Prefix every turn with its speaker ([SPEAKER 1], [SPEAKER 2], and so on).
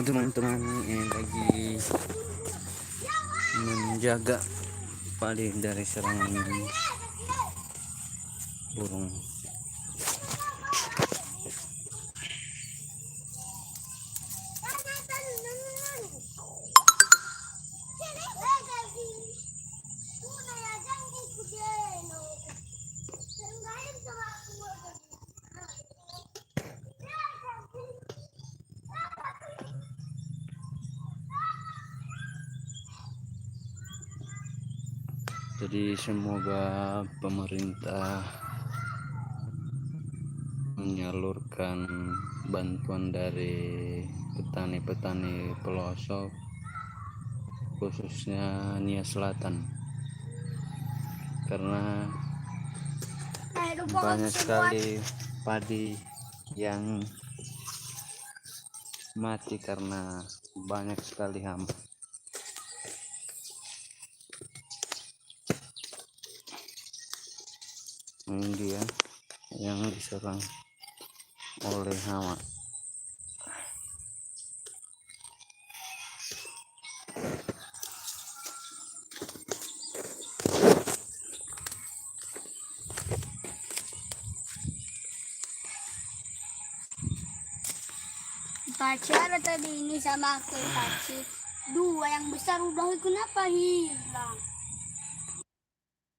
[SPEAKER 1] teman-teman yang lagi menjaga padi dari serangan burung. Jadi semoga pemerintah menyalurkan bantuan dari petani-petani pelosok, khususnya Nia Selatan, karena banyak sekali padi yang mati karena banyak sekali hama. Ini dia yang diserang oleh hama.
[SPEAKER 2] Pacar tadi ini sama aku kasih dua yang besar udah kenapa hilang?